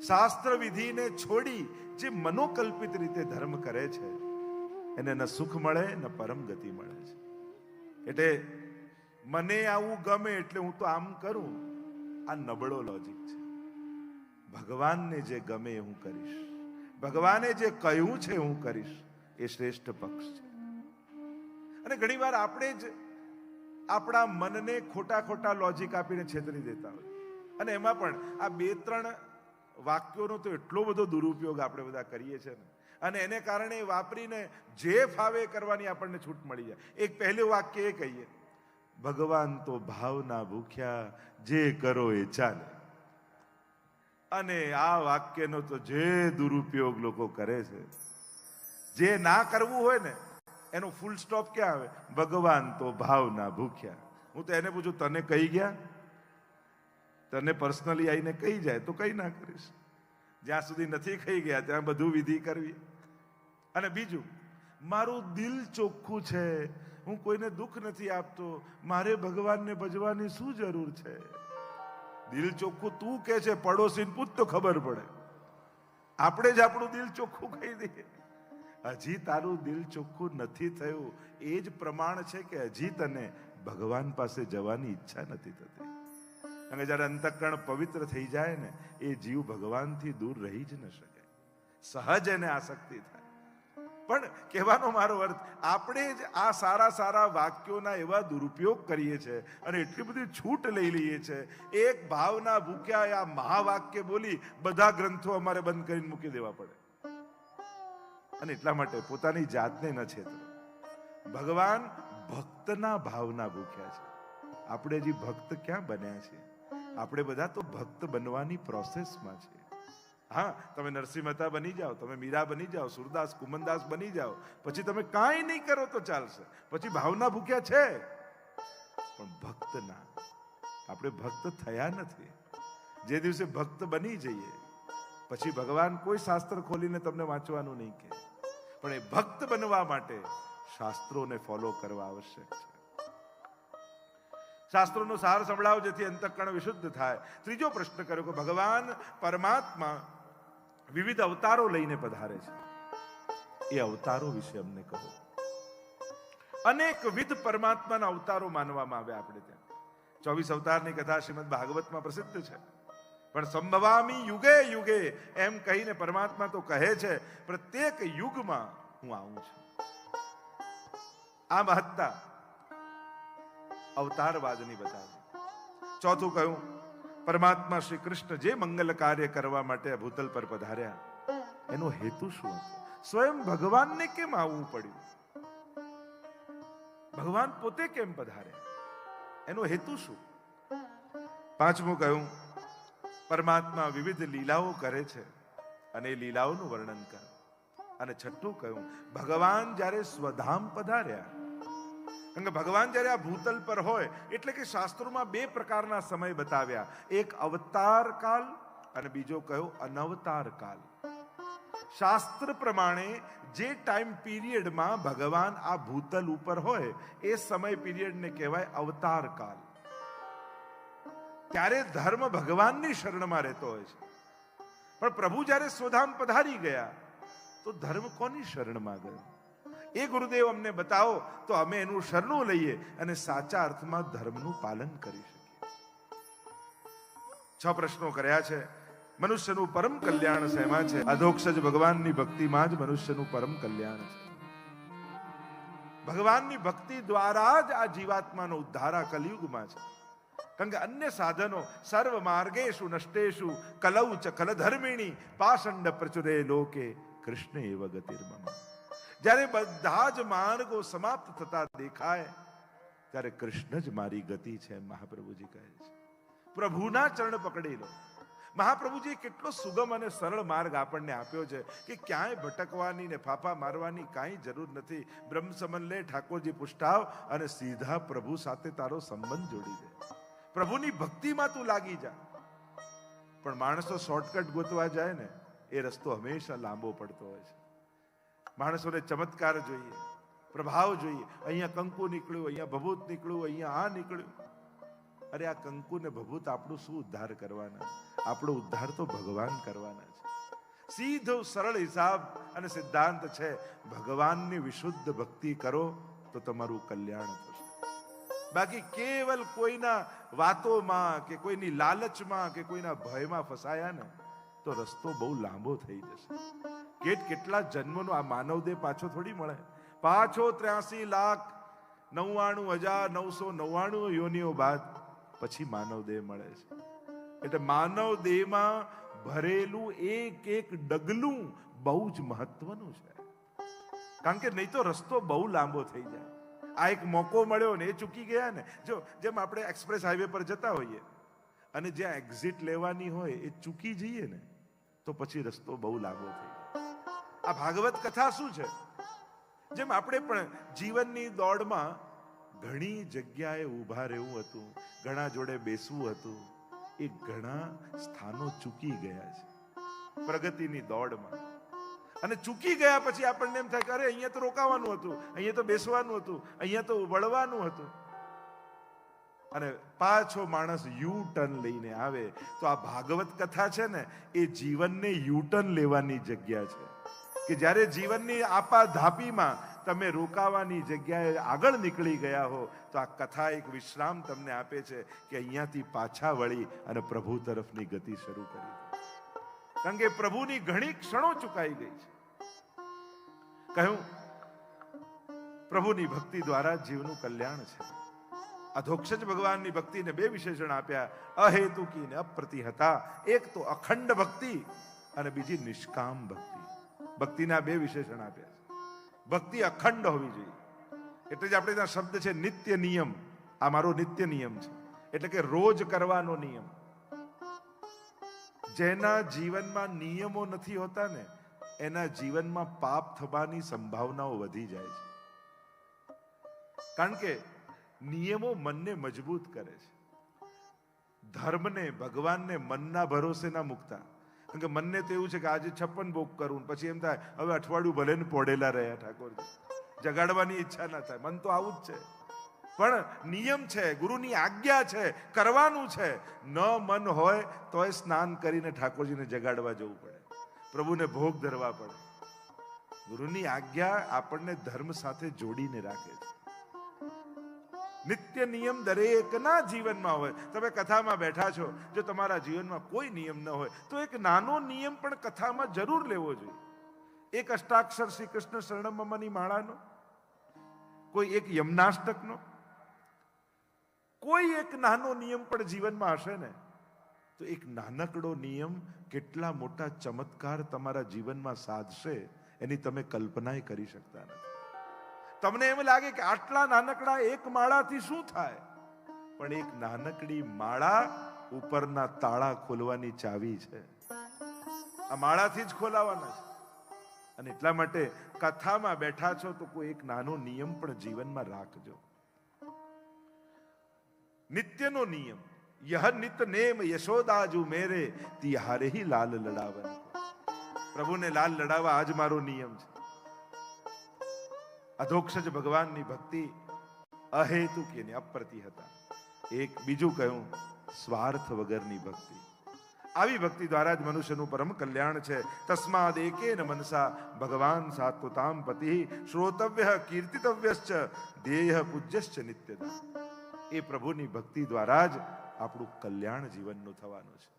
શાસ્ત્ર વિધિને છોડી જે મનોકલ્પિત રીતે ધર્મ કરે છે એને ન સુખ મળે ન પરમ ગતિ મળે છે. એટલે મને આવું ગમે એટલે હું તો આમ કરું, આ નબળો લોજિક છે. ભગવાનને જે ગમે એ હું કરીશ, ભગવાને જે કહ્યું છે હું કરીશ, એ શ્રેષ્ઠ પક્ષ છે. અને ઘણી વાર આપણે જ આપણા મનને ખોટા ખોટા લોજિક આપીને છેતરી દેતા હોય. અને એમાં પણ આ 2-3 વાક્યોનો તો એટલો બધો દુરુપયોગ આપણે બધા કરીએ છીએ ને, અને એને કારણે વાપરીને જે ફાવે કરવાની આપણને છૂટ મળી જાય. એક પહેલું વાક્ય એ કહીએ, ભગવાન તો ભાવના ભૂખ્યા, જે કરો એ ચાલે. અને આ વાક્યનો તો જે દુરુપયોગ લોકો કરે છે, જે ના કરવું હોય ને એનો ફૂલ સ્ટોપ ક્યાં આવે? ભગવાન તો ભાવના ભૂખ્યા. હું તો એને પૂછું, તને કહી ગયા? તને પર્સનલી આવીને કહી જાય તો કઈ ના કરીશ. જ્યાં સુધી નથી કહી ગયા ત્યાં બધું વિધિ કરવી. અને બીજું, મારું દિલ ચોખ્ખું છે, હું કોઈને દુઃખ નથી આપતો, મારે ભગવાનને ભજવાની શું જરૂર છે? દિલ ચોખ્ખું તું કે છે, પડોશીને પૂછ તો ખબર પડે. આપણે જ આપણું દિલ ચોખ્ખું કહી દઈએ. હજી તારું દિલ ચોખ્ખું નથી થયું, એ જ પ્રમાણ છે કે હજી તને ભગવાન પાસે જવાની ઈચ્છા નથી થતી. અને જયારે અંતઃકરણ પવિત્ર થઈ જાય ને, એ જીવ ભગવાનથી દૂર રહી જ ન શકે. સહજ એને આસક્તિ થાય. પણ કહેવાનો મારો અર્થ, આપણે જ આ સારા સારા વાક્યોના એવા દુરુપયોગ કરીએ છીએ અને એટલી બધી છૂટ લઈ લઈએ છીએ. એક ભાવના ભૂખ્યા આ મહાવાક્ય બોલી બધા ગ્રંથો અમારે બંધ કરીને મૂકી દેવા પડે. અને એટલા માટે પોતાની જાતને ન છેતરો. ભગવાન ભક્તના ભાવના ભૂખ્યા છે. આપણે હજી ભક્ત ક્યાં બન્યા છીએ? આપણે બધા તો ભક્ત બનવાની પ્રોસેસમાં છીએ. હા, તમે નરસિંહ મહેતા બની જાઓ, તમે મીરા બની જાઓ, સુરદાસ કુમનદાસ બની જાઓ, પછી તમે કાંઈ નહીં કરો તો ચાલશે. પછી ભાવના ભૂખ્યા છે, પણ ભક્ત ના. આપણે ભક્ત થયા નથી. જે દિવસે ભક્ત બની જઈએ પછી ભગવાન કોઈ શાસ્ત્ર ખોલીને તમને વાંચવાનું નહીં કહે, પણ એ ભક્ત બનવા માટે શાસ્ત્રોને ફોલો કરવા આવશ્યક છે. શાસ્ત્રોનો સાર સંભળાવો જેથી અંતઃકરણ વિશુદ્ધ થાય. ત્રીજો પ્રશ્ન કર્યો કે ભગવાન પરમાત્મા વિવિધ અવતારો લઈને પધારે છે, એ અવતારો વિશે અમને કહો. અનેકવિધ પરમાત્માના અવતારો માનવામાં આવ્યા આપણે ત્યાં. 24 અવતારની કથા શ્રીમદ ભાગવતમાં પ્રસિદ્ધ છે. પણ સંભવામી યુગે યુગે એમ કહીને પરમાત્મા તો કહે છે પ્રત્યેક યુગમાં હું આવું છું. આ મહત્તા અવતારવાદની બતાવી. ચોથું કહ્યું, પરમાત્મા શ્રી કૃષ્ણ જે મંગલ કાર્ય કરવા માટે ભૂતલ પર પધાર્યા એનો હેતુ શું હતો? સ્વયં ભગવાનને કેમ આવવું પડ્યું? ભગવાન પોતે કેમ પધાર્યા? એનો હેતુ શું? પાંચમું કહ્યું, પરમાત્મા વિવિધ લીલાઓ કરે છે અને એ લીલાઓનું વર્ણન કરે. અને છઠ્ઠું કહ્યું, ભગવાન જ્યારે સ્વધામ પધાર્યા, કારણ કે ભગવાન જ્યારે આ ભૂતલ પર હોય એટલે કે શાસ્ત્રોમાં 2 પ્રકારના સમય બતાવ્યા, એક અવતાર કાલ અને બીજો કયો અનવતાર કાલ. શાસ્ત્ર પ્રમાણે જે ટાઈમ પીરિયડમાં ભગવાન આ ભૂતલ ઉપર હોય એ સમય પીરિયડને કહેવાય અવતાર કાલ. ત્યારે ધર્મ ભગવાનની શરણમાં રહેતો હોય છે. પણ પ્રભુ જ્યારે સ્વધામ પધારી ગયા તો ધર્મ કોની શરણમાં ગયો? એ ગુરુદેવ અમને બતાવો તો અમે એનું શરણું લઈએ અને સાચા અર્થમાં ધર્મનું પાલન કરી શકીએ. 6 પ્રશ્નો કર્યા છે. મનુષ્યનું પરમ કલ્યાણ શેમાં છે? અધોક્ષજ ભગવાનની ભક્તિમાં જ મનુષ્યનું પરમ કલ્યાણ છે. ભગવાનની ભક્તિ દ્વારા જ આ જીવાત્માનો ઉદ્ધાર આ કલિયુગમાં છે. કારણ કે અન્ય સાધનો સર્વ માર્ગેષુ નષ્ટેષુ કલૌ ચ કલધર્મિણી પાષંડ પ્રચુરે લોકે કૃષ્ણ એવ ગતિર્મમ. જ્યારે બધા જ માર્ગો સમાપ્ત થતા દેખાય ત્યારે કૃષ્ણ જ મારી ગતિ છે મહાપ્રભુજી કહે છે. પ્રભુના ચરણ પકડી લો. મહાપ્રભુજીએ કેટલો સુગમ અને સરળ માર્ગ આપણને આપ્યો છે કે ક્યાંય ભટકવાની ને ફાફા મારવાની કાંઈ જરૂર નથી. બ્રહ્મ સમન લે, ઠાકોરજી પુષ્ટાવ અને સીધા પ્રભુ સાથે તારો સંબંધ જોડી દે. પ્રભુની ભક્તિમાં તું લાગી જા. પણ માણસો શોર્ટકટ ગોતવા જાય ને એ રસ્તો હંમેશા લાંબો પડતો હોય છે. માણસોને ચમત્કાર જોઈએ, પ્રભાવ જોઈએ. અહીંયા કંકુ નીકળ્યું, અહીંયા ભભૂત નીકળ્યું, અહીંયા આ નીકળ્યું. અરે આ કંકુ ને ભભૂત આપણું શું ઉદ્ધાર કરવાના? આપણો ઉદ્ધાર તો ભગવાન કરવાના છે. સીધો સરળ હિસાબ અને સિદ્ધાંત છે, ભગવાનની વિશુદ્ધ ભક્તિ કરો તો તમારું કલ્યાણ થશે. બાકી કેવલ કોઈના વાતોમાં કે કોઈની લાલચમાં કે કોઈના ભયમાં ફસાયા ને તો રસ્તો બહુ લાંબો થઈ જશે. કેટલા જન્મનો આ માનવ દેહ પાછો થોડી મળે. પાછો 83,99,999 યોનિઓ બાદ પછી માનવ દેહ મળે છે. એટલે માનવ દેહમાં ભરેલું એક ડગલું બહુ જ મહત્વનું છે. કારણ કે નહીં તો રસ્તો બહુ લાંબો થઈ જાય. આ એક મોકો મળ્યો ને એ ચૂકી ગયા ને. જો જેમ આપણે એક્સપ્રેસ હાઈવે પર જતા હોઈએ અને જ્યાં એક્ઝિટ લેવાની હોય એ ચૂકી જઈએ ને તો પછી રસ્તો બહુ લાંબો થઈ જાય. આ ભાગવત કથા શું છે? જેમ આપણે પણ જીવનની દોડમાં ઘણી જગ્યાએ ઊભા રહેવું હતું, ઘણા જોડે બેસવું હતું, એ ઘણા સ્થાનો ચૂકી ગયા છે પ્રગતિની દોડમાં. અને ચૂકી ગયા પછી આપણને એમ થાય કે અરે અહીંયા તો રોકાવાનું હતું, અહીંયા તો બેસવાનું હતું, અહીંયા તો વળવાનું હતું. અને પાછો માણસ યુ ટર્ન લઈને આવે તો આ ભાગવત કથા છે ને એ જીવનને યુ ટર્ન લેવાની જગ્યા છે કે જ્યારે જીવનની આપા ધાપીમાં તમે રોકાવાની જગ્યાએ આગળ નીકળી ગયા હો તો આ કથા એક વિશ્રામ તમને આપે છે કે અહીંયાથી પાછા વળી અને પ્રભુ તરફની ગતિ શરૂ કરી. કારણ કે પ્રભુની ઘણી ક્ષણો ચૂકાઈ ગઈ છે. કહ્યું પ્રભુની ભક્તિ દ્વારા જીવનું કલ્યાણ છે. અધોક્ષજ ભગવાનની ભક્તિને બે વિશેષણ આપ્યા, અહેતુકી ને અપ્રતિહતા. એક તો અખંડ ભક્તિ અને બીજી નિષ્કામ ભક્તિ. ભક્તિના બે વિશેષણ આપ્યા છે. ભક્તિ અખંડ હોવી જોઈએ. એટલે જ આપણે ત્યાં શબ્દ છે નિત્ય નિયમ. આ મારો નિત્ય નિયમ છે, એટલે કે રોજ કરવાનો નિયમ. જેના જીવનમાં નિયમો નથી હોતા ને એના જીવનમાં પાપ થવાની સંભાવનાઓ વધી જાય છે. કારણ કે નિયમો મનને મજબૂત કરે છે. ધર્મને, ભગવાનને મનના ભરોસે ના મૂકતા. કારણ કે મનને તો એવું છે કે આજે 56 ભોગ કરું, પછી એમ થાય હવે અઠવાડિયું ભલે ને પોડેલા રહ્યા ઠાકોરજી, જગાડવાની ઈચ્છા ના થાય. મન તો આવું જ છે. પણ નિયમ છે, ગુરુની આજ્ઞા છે, કરવાનું છે. ન મન હોય તોય સ્નાન કરીને ઠાકોરજીને જગાડવા જવું પડે, પ્રભુને ભોગ ધરવા પડે. ગુરુની આજ્ઞા આપણને ધર્મ સાથે જોડીને રાખે છે. નિત્ય નિયમ દરેકના જીવનમાં હોય. તમે કથામાં બેઠા છો, જો તમારા જીવનમાં કોઈ નિયમ ન હોય તો એક નાનો નિયમ પણ કથામાં જરૂર લેવો જોઈએ. એક અષ્ટાક્ષર શ્રી કૃષ્ણ શરણમની માળાનો, કોઈ એક યમનાષ્ટકનો, કોઈ એક નાનો નિયમ પણ જીવનમાં હશે ને તો એક નાનકડો નિયમ કેટલા મોટા ચમત્કાર તમારા જીવનમાં સાધશે એની તમે કલ્પના કરી શકતા નથી. તમને એમ લાગે કે આટલા નાનકડા એક માળાથી શું થાય, પણ એક નાનકડી માળા ઉપરના તાળા ખોલવાની ચાવી છે. આ માળાથી જ ખોલાવાના છે. અને એટલા માટે કથામાં બેઠા છો તો કોઈ એક નાનો નિયમ પણ જીવનમાં રાખજો. નિત્યનો નિયમ, યહ નિત નેમ યશોદાજુ મેરે તિહારે હી લાલ લડાવન. પ્રભુને લાલ લડાવવા આજ મારો નિયમ છે. અધોક્ષજ ભગવાનની ભક્તિ અહેતુકી ને અપ્રતિહતા. એક બીજું કહ્યું સ્વાર્થ વગરની ભક્તિ. આવી ભક્તિ દ્વારા જ મનુષ્યનું પરમ કલ્યાણ છે. તસ્માદ એકેન મનસા ભગવાન સાત્વતામ પતિ શ્રોતવ્ય કીર્તિતવ્યશ્ચ દેહ પૂજ્યશ્ચ નિત્યદા. એ પ્રભુની ભક્તિ દ્વારા જ આપણું કલ્યાણ જીવનનું થવાનું છે.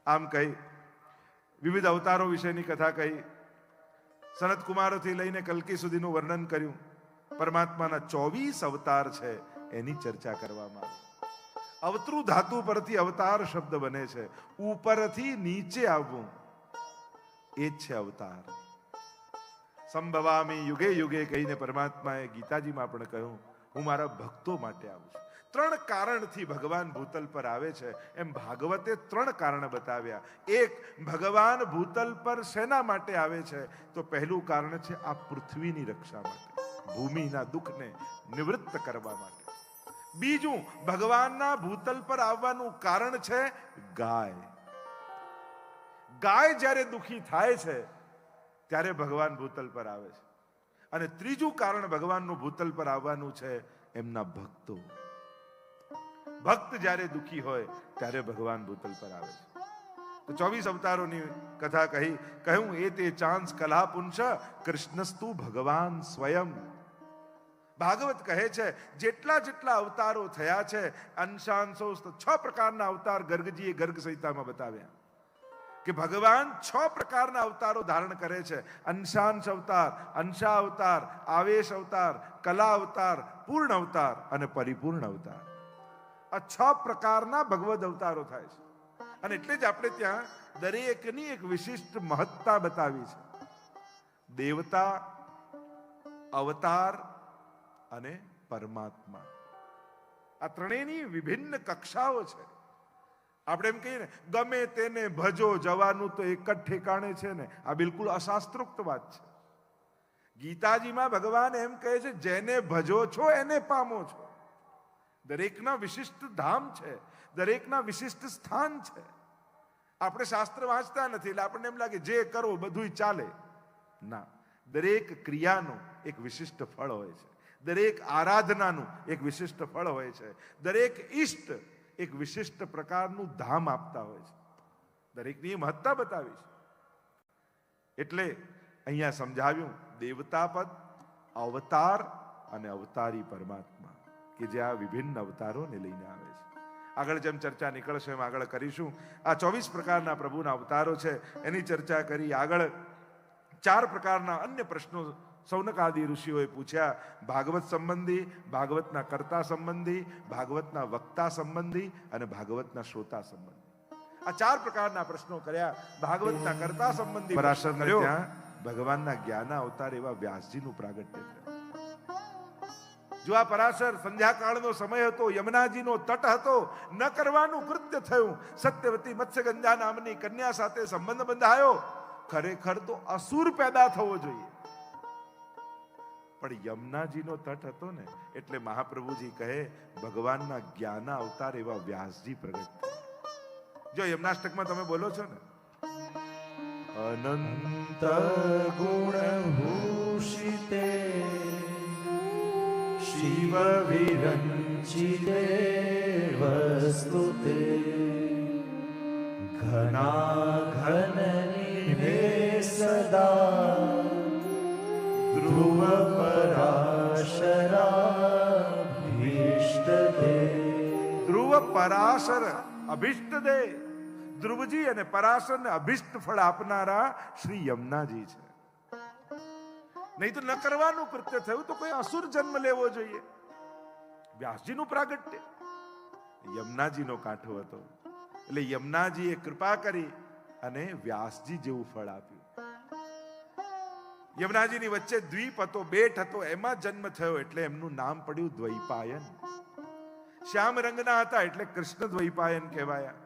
આમ કહી વિવિધ અવતારો વિશેની કથા કહી, સનત કુમારોથી લઈને કલ્કી સુધીનું વર્ણન કર્યું. પરમાત્માના 24 અવતાર છે એની ચર્ચા કરવામાં આવી. અવતૃ ધાતુ પરથી અવતાર શબ્દ બને છે. ઉપરથી નીચે આવવું એ જ છે અવતાર. સંભવામી યુગે યુગે કહીને પરમાત્માએ ગીતાજીમાં પણ કહ્યું હું મારા ભક્તો માટે આવું છું. 3 કારણથી ભગવાન ભૂતલ પર આવે છે. એમ ભાગવતે 3 કારણ બતાવ્યા. એક, ભગવાન ભૂતલ પર શેના માટે આવે છે તો પહેલું કારણ છે આ પૃથ્વીની રક્ષા માટે, ભૂમિના દુઃખને નિવૃત્ત કરવા માટે. બીજું, ભગવાનના ભૂતલ પર આવવાનું કારણ છે ગાય. ગાય જ્યારે દુઃખી થાય છે ત્યારે ભગવાન ભૂતલ પર આવે છે. અને ત્રીજું કારણ ભગવાનનું ભૂતલ પર આવવાનું છે એમના ભક્તો. ભક્ત જ્યારે દુઃખી હોય ત્યારે ભગવાન ભૂતલ પર આવે છે. તો 24 અવતારોની કથા કહ્યું એ તે ચાંસ કલા પુંસ કૃષ્ણસ્તુ ભગવાન સ્વયં. ભાગવત કહે છે જેટલા જેટલા અવતારો થયા છે અંશાંશો 6 પ્રકારના અવતાર ગર્ગજીએ ગર્ગ સંહિતામાં બતાવ્યા કે ભગવાન 6 પ્રકારના અવતારો ધારણ કરે છે. અંશાંશ અવતાર, અંશા અવતાર, આવેશ અવતાર, કલા અવતાર, પૂર્ણ અવતાર અને પરિપૂર્ણ અવતાર. આ 6 પ્રકારના ભગવદ અવતારો થાય છે. અને એટલે જ આપણે ત્યાં દરેકની એક વિશિષ્ટ મહત્તા બતાવી છે. દેવતા, અવતાર અને પરમાત્મા, આ ત્રણેયની વિભિન્ન કક્ષાઓ છે. આપણે એમ કહીએ ને ગમે તેને ભજો જવાનું તો એક જ ઠેકાણે છે ને, આ બિલકુલ અશાસ્ત્રોક્ત વાત છે. ગીતાજીમાં ભગવાન એમ કહે છે જેને ભજો છો એને પામો છો. દરેકના વિશિષ્ટ ધામ છે, દરેકના વિશિષ્ટ સ્થાન છે. આપણે શાસ્ત્ર વાંચતા નથી એટલે આપણને એમ લાગે જે કરો બધુંય ચાલે. ના, દરેક ક્રિયાનું એક વિશિષ્ટ ફળ હોય છે, દરેક આરાધનાનું એક વિશિષ્ટ ફળ હોય છે, દરેક ઈષ્ટ એક વિશિષ્ટ પ્રકારનું ધામ આપતા હોય છે. દરેકની મહત્તા બતાવી છે. એટલે અહીંયા સમજાવ્યું દેવતા પદ, અવતાર અને અવતારી પરમાત્મા કે જે આ વિભિન્ન અવતારોને લઈને આવે છે. આગળ જેમ ચર્ચા નીકળશે એમ આગળ કરીશું. આ 24 પ્રકારના પ્રભુના અવતારો છે એની ચર્ચા કરી. આગળ 4 પ્રકારના અન્ય પ્રશ્નો સૌનકાદિ ઋષિઓએ પૂછ્યા. ભાગવત સંબંધી, ભાગવતના કર્તા સંબંધી, ભાગવતના વક્તા સંબંધી અને ભાગવતના શ્રોતા સંબંધી. આ 4 પ્રકારના પ્રશ્નો કર્યા. ભાગવતના કર્તા સંબંધી પરાશરને ત્યાં ભગવાનના જ્ઞાન અવતાર એવા વ્યાસજીનું પ્રાગટ્ય થયું. જો આ પરાશર સંધ્યાકાળનો સમય હતો, યમુનાજીનો તટ હતો, ન કરવાનું કૃત્ય થયું. સત્યવતી મત્સ્યગંધા નામની કન્યા સાથે સંબંધ બંધાયો. ખરેખર તો અસુર પેદા થવો જોઈએ, પણ યમુનાજીનો તટ હતો ને એટલે મહાપ્રભુજી કહે ભગવાનના જ્ઞાન અવતાર એવા વ્યાસજી પ્રગટ થયા. જો યમુનાષ્ટકમાં તમે બોલો છો ને અનંત ગુણ ભૂષિતે શિવ વિરંચિતે વસ્તુતે ઘના ઘન નિભે સદા ધ્રુવ પરાશર અભિષ્ટ દે. ધ્રુવજી અને પરાશરને અભિષ્ટ ફળ આપનારા શ્રી યમુનાજી છે. નહીં તો ન કરવાનું કૃત્ય થયું તો કોઈ અસુર જન્મ લેવો જોઈએ. વ્યાસજીનું પ્રાગટ્ય યમુનાજીનો કાંઠો હતો એટલે યમુનાજીએ કૃપા કરી અને વ્યાસજી જેવું ફળ આપ્યું. યમુનાજીની વચ્ચે દ્વીપ હતો, બેટ હતો, એમાં જન્મ થયો એટલે એમનું નામ પડ્યું દ્વૈપાયન. શ્યામ રંગના હતા એટલે કૃષ્ણ દ્વૈપાયન કહેવાયા.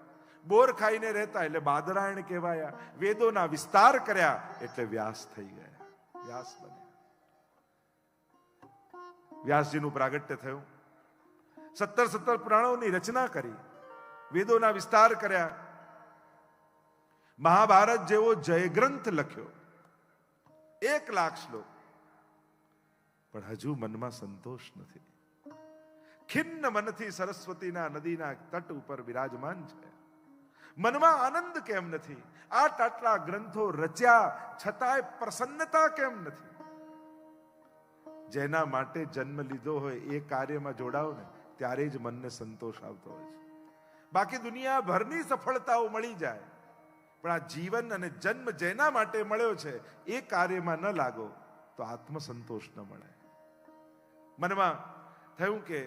બોર ખાઈને રહેતા એટલે બાદરાયણ કહેવાયા. વેદોના વિસ્તાર કર્યા એટલે વ્યાસ થઈ ગયા, વ્યાસ બન્યા. વ્યાસજીનું પ્રાગટ્ય થયું. 17 પુરાણોની રચના કરી, વેદોના વિસ્તાર કર્યા. મહાભારત જેવો જયગ્રંથ લખ્યો, 1,00,000 શ્લોક, પણ હજુ મનમાં સંતોષ નથી. ખિન્ન મનથી સરસ્વતીના નદીના તટ ઉપર વિરાજમાન છે. મનમાં આનંદ કેમ નથી? આટલા ગ્રંથો રચ્યા છતાંય પ્રસન્નતા કેમ નથી? જેના માટે જન્મ લીધો હોય એ કાર્યમાં જોડાવ ને ત્યારે જ મનને સંતોષ આવતો હોય છે. બાકી દુનિયાભરની સફળતાઓ મળી જાય, પણ આ જીવન અને જન્મ જેના માટે મળ્યો છે એ કાર્યમાં ન લાગો તો આત્મસંતોષ ન મળે. મનમાં થયું કે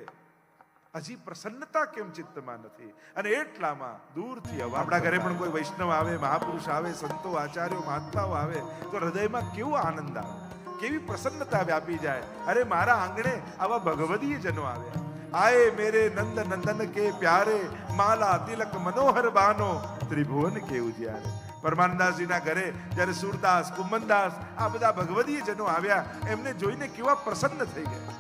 હજી પ્રસન્નતા કેમ ચિત્તમાં નથી, અને એટલામાં દૂરથી આપણા ઘરે પણ કોઈ વૈષ્ણવ આવે, મહાપુરુષ આવે, સંતો, આચાર્યો, મહાત્માઓ આવે તો હૃદયમાં કેવો આનંદ આવે, કેવી પ્રસન્નતા વ્યાપી જાય. અરે મારા આંગણે આવા ભગવદીય જનો આવ્યા. આયે મેરે નંદ નંદન કે પ્યારે, માલા તિલક મનોહર બાનો, ત્રિભુવન કે ઉજ્યારે. પરમાનંદાસજીના ઘરે જ્યારે સુરદાસ, કુંભનદાસ આ બધા ભગવદીય જનો આવ્યા, એમને જોઈને કેવા પ્રસન્ન થઈ ગયા.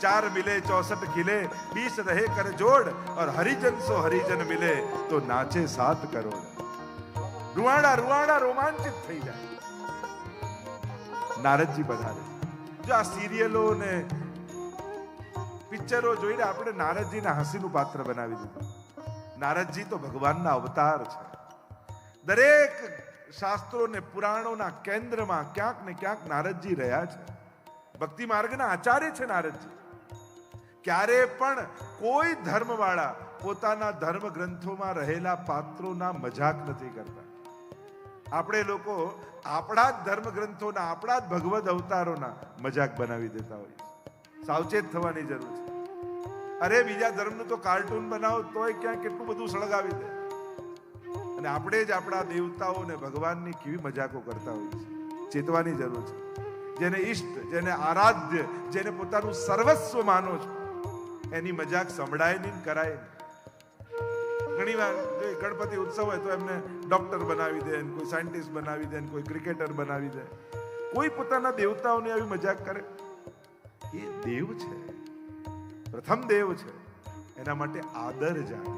4 મિલે 64 ખિલે, 20 રહે કર જોડ, और हरिजन सो हरिजन मिले तो नाचे 7 करोड़. रुआड़ा रुआड़ा रोमांचित થઈ જાય. નારદજી પધારે. જો આ સિરિયલો ને પિક્ચરો જોઈને આપણે નારદજીના હસીનું પાત્ર બનાવી દીધું. નારદજી તો ભગવાનના અવતાર છે. દરેક શાસ્ત્રોને પુરાણોના કેન્દ્રમાં ક્યાંક ને ક્યાંક નારદજી રહ્યા છે. ભક્તિ માર્ગના આચાર્ય છે નારદજી. ક્યારે પણ કોઈ ધર્મવાળા પોતાના ધર્મ ગ્રંથોમાં રહેલા પાત્રોના મજાક નથી કરતા. આપણે લોકો આપણા જ ધર્મ ગ્રંથોના, આપણા જ ભગવદ અવતારોના મજાક બનાવી દેતા હોય. સાવચેત થવાની જરૂર છે. અરે બીજા ધર્મનું તો કાર્ટૂન બનાવો તોય ક્યાં કેટલું બધું સળગાવી દે, અને આપણે જ આપણા દેવતાઓને ભગવાનની કેવી મજાકો કરતા હોઈએ છીએ. ચેતવાની જરૂર છે. જેને ઈષ્ટ, જેને આરાધ્ય, જેને પોતાનું સર્વસ્વ માનો છો, એની મજાક સંભળાય નહીં, કરાય નહીં. ઘણી વાર ગણપતિ ઉત્સવ હોય તો એમને ડોક્ટર બનાવી દે, કોઈ સાયન્ટિસ્ટ બનાવી દે, કોઈ ક્રિકેટર બનાવી દે. કોઈ પોતાના દેવતાઓની આવી મજાક કરે? એ દેવ છે, પ્રથમ દેવ છે. એના માટે આદર જાણે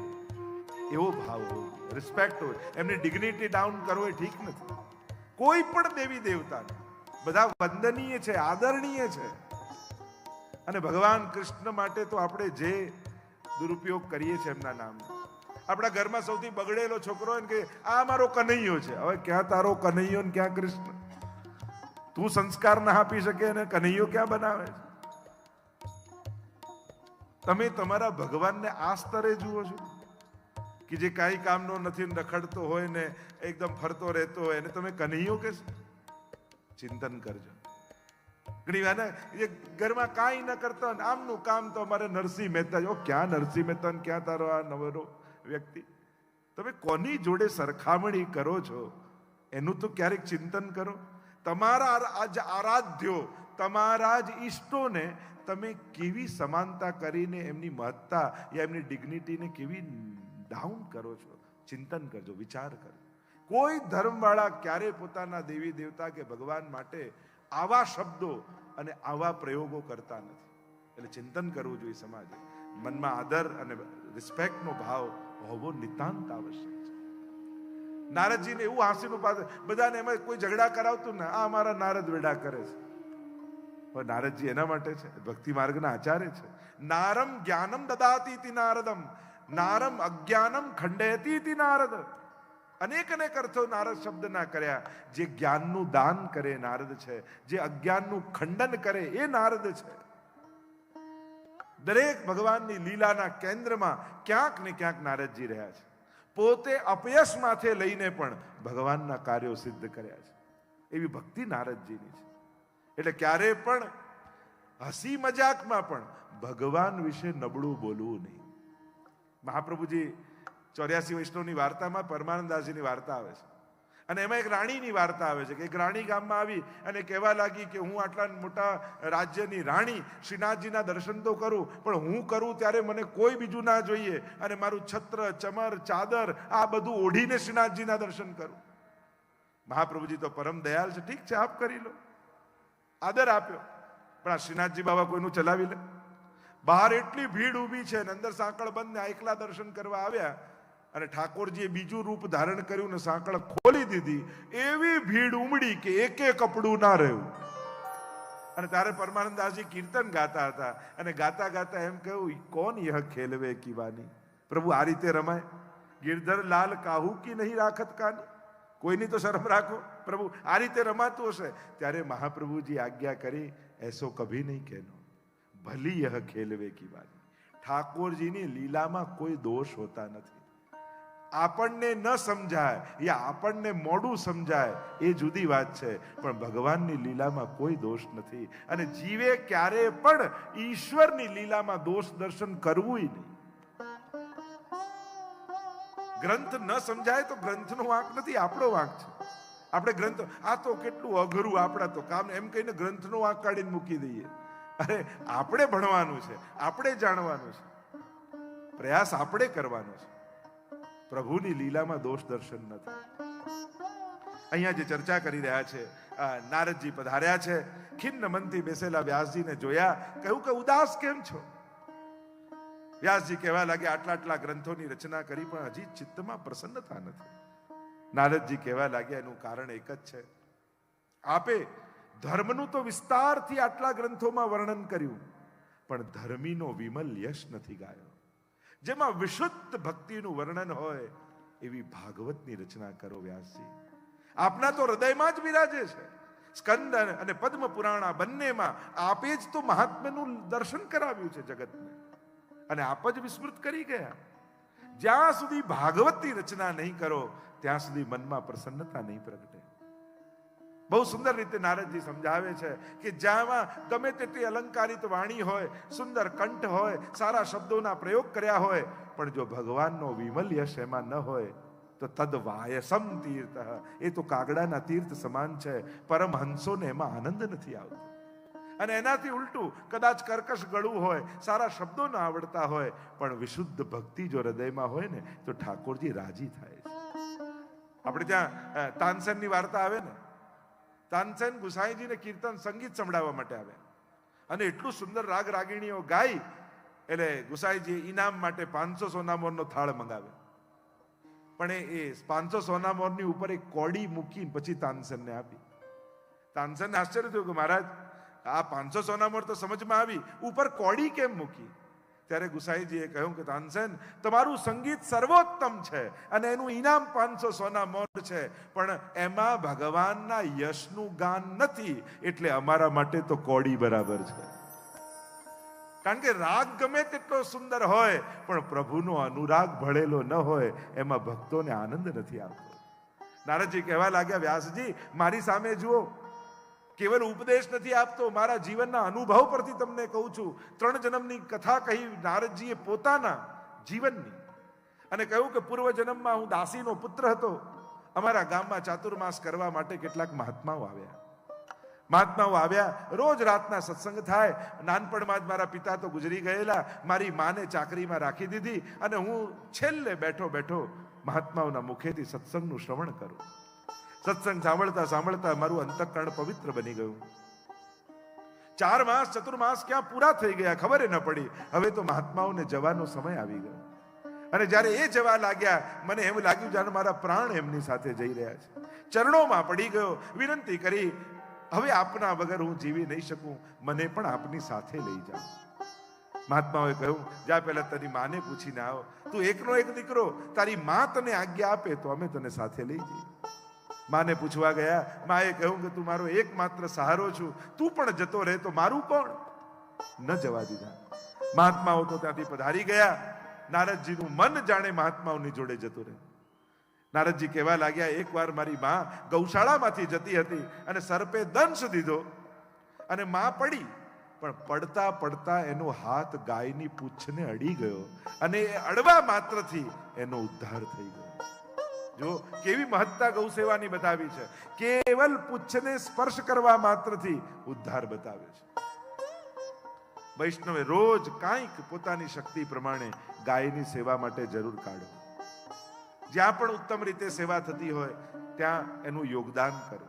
એવો ભાવ હોય, રિસ્પેક્ટ હોય. એમની ડિગ્નિટી ડાઉન કરવો એ ઠીક નથી. કોઈ પણ દેવી દેવતાને બધા વંદનીય છે, આદરણીય છે. અને ભગવાન કૃષ્ણ માટે તો આપણે જે દુરુપયોગ કરીએ છીએ એમના નામનો. આપણા ઘરમાં સૌથી બગડેલો છોકરો હોય ને કે આ મારો કનૈયો છે. હવે ક્યાં તારો કનૈયો ને ક્યાં કૃષ્ણ? તું સંસ્કાર ના આપી શકે અને કનૈયો ક્યાં બનાવે છે? તમે તમારા ભગવાનને આ સ્તરે જુઓ છો કે જે કાંઈ કામનો નથી, રખડતો હોય ને એકદમ ફરતો રહેતો હોય, એને તમે કનૈયો કહેશો? ચિંતન કરજો. ઘણી વાર ને ઘરમાં કાંઈ ન કરતા હોય, આમનું કામ તો અમારે નરસિંહ મહેતા. ક્યાં નરસિંહ મહેતા ને ક્યાં તારો આ નવરો વ્યક્તિ? તમે કોની જોડે સરખામણી કરો છો એનું તો ક્યારેક ચિંતન કરો. તમારા આરાધ્યો, તમારા જ ઈષ્ટોને તમે કેવી સમાનતા કરીને એમની મહત્તા યા એમની ડિગ્નિટીને કેવી ડાઉન કરો છો? ચિંતન કરજો, વિચાર કરજો. કોઈ ધર્મવાળા ક્યારે પોતાના દેવી દેવતા કે ભગવાન માટે આવા શબ્દો અને આવા પ્રયોગો કરતા નથી. એટલે ચિંતન કરવું જોઈએ સમાજે. મનમાં આદર અને રિસ્પેક્ટનો ભાવ હોવો નિતાંત આવશ્યક છે. નારદજીને એવું હાસ્યનું પાત્ર, બધાને એમાં કોઈ ઝઘડા કરાવતું ને આ અમારા નારદ વેડા કરે છે. પણ નારદજી એના માટે છે, ભક્તિ માર્ગના આચાર્ય છે. નારમ જ્ઞાનમ દદાતી નારદમ, નારમ અજ્ઞાનમ ખંડયતી નારદ. અનેક અનેક અર્થો નારદ શબ્દના કર્યા. જે જ્ઞાનનું દાન કરે નારદ છે, જે અજ્ઞાનનું ખંડન કરે એ નારદ છે. દરેક ભગવાનની લીલાના કેન્દ્રમાં ક્યાંક ને ક્યાંક નારદજી રહ્યા છે. પોતે અપયશ માથે લઈને પણ ભગવાનના કાર્યો સિદ્ધ કર્યા છે. એવી ભક્તિ નારદજીની છે. એટલે ક્યારે પણ હસી મજાકમાં પણ ભગવાન વિશે નબળું બોલવું નહીં. મહાપ્રભુજી 84 વૈષ્ણવની વાર્તામાં પરમાનંદાસજીની વાર્તા આવે છે, અને એમાં એક રાણીની વાર્તા આવે છે કે એક રાણી ગામમાં આવી અને કહેવા લાગી કે હું આટલા મોટા રાજ્યની રાણી, શ્રીનાથજીના દર્શન તો કરું, પણ હું કરું ત્યારે મને કોઈ બીજું ના જોઈએ, અને મારું છત્ર, ચમર, ચાદર આ બધું ઓઢીને શ્રીનાથજીના દર્શન કરું. મહાપ્રભુજી તો પરમ દયાળ છે. ઠીક છે, આપ કરી લો, આદર આપ્યો. પણ આ શ્રીનાથજી બાબા કોઈનું ચલાવી લે? બહાર એટલી ભીડ ઊભી છે ને અંદર સાંકળ બંધ ને એકલા દર્શન કરવા આવ્યા, અને ઠાકોરજીએ બીજું રૂપ ધારણ કર્યું ને સાંકળ ખોલી દીધી. એવી ભીડ ઉમડી કે એકે કપડું ના રહ્યું. અને ત્યારે પરમાનંદાસજી કીર્તન ગાતા હતા, અને ગાતા ગાતા એમ કહ્યું, કોણ યહ ખેલવે કી વાની? પ્રભુ આ રીતે રમાય? ગિરધર લાલ કાહુ કી નહીં રાખત કાની? કોઈની તો શરમ રાખો પ્રભુ, આ રીતે રમાતું હશે. ત્યારે મહાપ્રભુજી આજ્ઞા કરી, એસો કભી નહીં કહેનો, ભલી યહ ખેલવે કી વાની. ઠાકોરજીની લીલામાં કોઈ દોષ હોતા નથી. આપણને ન સમજાય યા આપણને મોડું સમજાય એ જુદી વાત છે, પણ ભગવાનની લીલામાં કોઈ દોષ નથી. અને જીવે ક્યારે પણ ઈશ્વરની લીલામાં દોષ દર્શન કરવું નહીં. ગ્રંથ ન સમજાય તો ગ્રંથનો વાંક નથી, આપણો વાંક છે. આપણે ગ્રંથ આ તો કેટલું અઘરું, આપણા તો કામ, એમ કહીને ગ્રંથનો વાંક કાઢીને મૂકી દઈએ. અરે આપણે ભણવાનું છે, આપણે જાણવાનું છે, પ્રયાસ આપણે કરવાનો છે. પ્રભુની લીલામાં દોષ દર્શન નથી. અહીંયા જે ચર્ચા કરી રહ્યા છે, નારદજી પધાર્યા છે, ખિન્ન મનથી બેસેલા વ્યાસજીને જોયા, કહ્યું કે ઉદાસ કેમ છો? વ્યાસજી કહેવા લાગ્યા, આટલા આટલા ગ્રંથોની રચના કરી પણ હજી ચિત્તમાં પ્રસન્નતા નથી. નારદજી કહેવા લાગ્યા, એનું કારણ એક જ છે. આપે ધર્મનું તો વિસ્તારથી આટલા ગ્રંથોમાં વર્ણન કર્યું, પણ ધર્મીનો વિમલ યશ નથી ગાયો. જેમાં વિશુદ્ધ ભક્તિનું વર્ણન હોય એવી ભાગવતની રચના કરો વ્યાસજી. આપના તો હૃદયમાં જ બિરાજે છે. સ્કંદ અને પદ્મ પુરાણ આ બંનેમાં આપે જ તો મહાત્મ્યનું દર્શન કરાવ્યું છે જગતને, અને આપ જ વિસ્મૃત કરી ગયા. જ્યાં સુધી ભાગવતની રચના નહીં કરો ત્યાં સુધી મનમાં પ્રસન્નતા નહીં પ્રગટે. બહુ સુંદર રીતે નારદજી સમજાવે છે કે જ્યાં ગમે તેટલી અલંકારિત વાણી હોય, સુંદર કંઠ હોય, સારા શબ્દોના પ્રયોગ કર્યા હોય, પણ જો ભગવાનનો વિમલ યશ એમાં ન હોય તો તદ વાયસમ તીર્થ, એ તો કાગડાના તીર્થ સમાન છે. પરમહંસોને એમાં આનંદ નથી આવતો. અને એનાથી ઉલટું કદાચ કર્કશ ગળું હોય, સારા શબ્દો ન આવડતા હોય, પણ વિશુદ્ધ ભક્તિ જો હૃદયમાં હોય ને તો ઠાકોરજી રાજી થાય છે. આપણે ત્યાં તાનસેનની વાર્તા આવે ને, તાનસેન ગુસાઈજીને કીર્તન સંગીત સંભળાવવા માટે આવે અને એટલું સુંદર રાગ રાગીણીઓ ગાઈ એટલે ગુસાઈજી ઇનામ માટે 500 સોનામોરનો થાળ મંગાવે. પણ એ 500 સોનામોરની ઉપર એક કોડી મૂકી પછી તાનસેનને આપી. તાનસેનને આશ્ચર્ય થયું કે મહારાજ આ 500 સોનામોર તો સમજમાં આવી, ઉપર કોડી કેમ મૂકી? ત્યારે ગુસાઈજીએ કહ્યું કે તાનસેન, તમારું સંગીત સર્વોત્તમ છે અને એનું ઇનામ 500 સોનામોર છે, પણ એમાં ભગવાનના યશનું ગાન નથી, એટલે અમારા માટે તો કોડી બરાબર છે. કારણ કે રાગ ગમે તેટલો સુંદર હોય પણ પ્રભુનો અનુરાગ ભળેલો ન હોય એમાં ભક્તોને આનંદ નથી આવતો. નારદજી કહેવા લાગ્યા, વ્યાસજી મારી સામે જુઓ, કેવલ ઉપદેશ નથી આપતો, મારા જીવનના અનુભવ પરથી તમને કહું છું. 3 જન્મની કથા કહી નારદજીએ પોતાના જીવનની, અને કહ્યું કે પૂર્વ જન્મમાં હું દાસીનો પુત્ર હતો. અમારા ગામમાં ચાતુર્માસ કરવા માટે કેટલાક મહાત્માઓ આવ્યા. રોજ રાતના સત્સંગ થાય. નાનપણમાં જ મારા પિતા તો ગુજરી ગયેલા, મારી માને ચાકરીમાં રાખી દીધી અને હું છેલ્લે બેઠો બેઠો મહાત્માઓના મુખેથી સત્સંગનું શ્રવણ કરું. સત્સંગ સાંભળતા સાંભળતા મારું અંતઃકરણ પવિત્ર બની ગયું. 4 માસ ચતુર્માસ ક્યાં પૂરા થઈ ગયા ખબર ન પડી. હવે તો મહાત્માઓને જવાનો સમય આવી ગયો, અને જ્યારે એ જવા લાગ્યા મને એમ લાગ્યું જાણે મારા પ્રાણ એમની સાથે જઈ રહ્યા છે. ચરણોમાં પડી ગયો, વિનંતી કરી, હવે આપના વગર હું જીવી નહીં શકું, મને પણ આપની સાથે લઈ જાઓ. મહાત્માઓએ કહ્યું, જા પહેલા તારી માને પૂછીને આવો, તું એકનો એક દીકરો, તારી મા તને આજ્ઞા આપે તો અમે તને સાથે લઈ જઈએ. માને પૂછવા ગયા. માએ કહ્યું કે તું મારો એકમાત્ર સહારો છું, તું પણ જતો રહે તો મારું કોણ? ન જવા દીધા. મહાત્માઓ તો ત્યાંથી પધારી ગયા. નારદજીનું મન જાણે મહાત્માઓની જોડે જતું રહે. નારદજી કહેવા લાગ્યા, એકવાર મારી મા ગૌશાળામાંથી જતી હતી અને સર્પે દંશ દીધો અને મા પડી, પણ પડતા પડતા એનો હાથ ગાયની પૂંછને અડી ગયો અને એ અડવા માત્રથી એનો ઉદ્ધાર થઈ ગયો. જો કેવી મહત્તા ગૌ સેવાની બતાવી છે. કેવલ પૂંછને સ્પર્શ કરવા માત્રથી ઉદ્ધાર બતાવ્યો છે. વૈષ્ણવે રોજ કાંઈક પોતાની શક્તિ પ્રમાણે ગાયની સેવા માટે જરૂર કાઢો. જ્યાં પણ ઉત્તમ રીતે સેવા થતી હોય ત્યાં એનું યોગદાન કરો.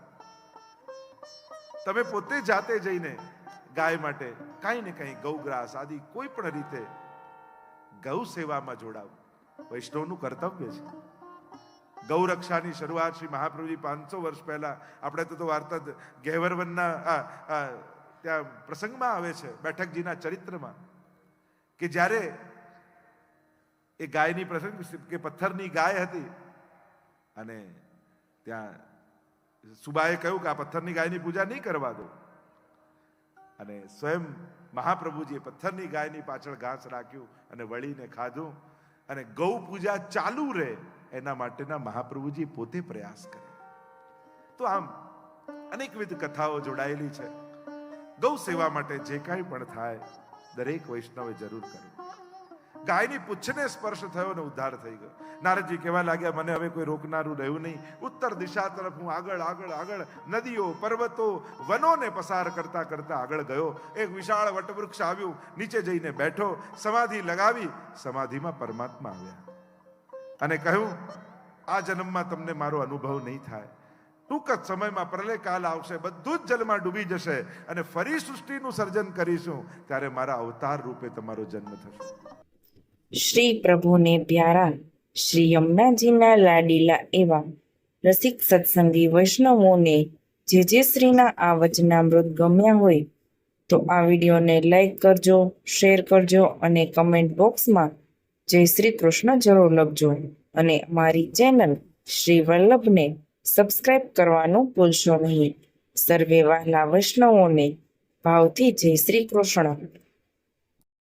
તમે પોતે જાતે જઈને ગાય માટે કાંઈ ને કાંઈ ગૌગ્રાસ આદિ કોઈ પણ રીતે ગૌ સેવામાં જોડાવો. વૈષ્ણવનું કર્તવ્ય છે. ગૌ રક્ષાની શરૂઆત શ્રી મહાપ્રભુજી 500 વર્ષ પહેલા, આપણે તો વાર્તા ગહેવરવનના ત્યાં પ્રસંગમાં આવે છે, બેઠકજીના ચરિત્રમાં, કે જ્યારે એ ગાયની પ્રસંગ કે પથ્થરની ગાય હતી અને ત્યાં સુબાએ કહ્યું કે આ પથ્થરની ગાયની પૂજા નહીં કરવા દો, અને સ્વયં મહાપ્રભુજીએ પથ્થરની ગાયની પાછળ ઘાસ રાખ્યું અને વળીને ખાધું, અને ગૌ પૂજા ચાલુ રહે એના માટેના મહાપ્રભુજી પોતે પ્રયાસ કરે. તો આમ અનેકવિધ કથાઓ જોડાયેલી છે. ગૌ સેવા માટે જે કાંઈ પણ થાય દરેક વૈષ્ણવે જરૂર કરવું. ગાયની પૂંછને સ્પર્શ થયો ને ઉદ્ધાર થઈ ગયો. નારદજી કહેવા લાગ્યા, મને હવે કોઈ રોકનારું રહ્યું નહીં. ઉત્તર દિશા તરફ હું આગળ આગળ આગળ નદીઓ, પર્વતો, વનોને પસાર કરતા કરતા આગળ ગયો. એક વિશાળ વટવૃક્ષ આવ્યું, નીચે જઈને બેઠો, સમાધિ લગાવી. સમાધિમાં પરમાત્મા આવ્યા અને કહ્યું, આ જન્મમાં તમને મારો અનુભવ નહીં થાય. ટૂંક જ સમયમાં પ્રલય કાલ આવશે, બધું જ જલમાં ડૂબી જશે અને ફરી સૃષ્ટિનું સર્જન કરીશું, ત્યારે મારા અવતાર રૂપે તમારો જન્મ થશે. શ્રી પ્રભુને પ્યારા, શ્રી યમુનાજીના લાડીલા એવા રસિક સત્સંગી વૈષ્ણવોને જે શ્રીના આ વચનામૃત ગમ્યા હોય તો આ વિડીયોને લાઈક કરજો, શેર કરજો અને કમેન્ટ બોક્સમાં જય શ્રી કૃષ્ણ જરૂર લખજો. અને અમારી ચેનલ શ્રી વલ્લભને સબસ્ક્રાઇબ કરવાનું ભૂલશો નહીં. સર્વે વહાલા વૈષ્ણવોને ભાવથી જય શ્રી કૃષ્ણ.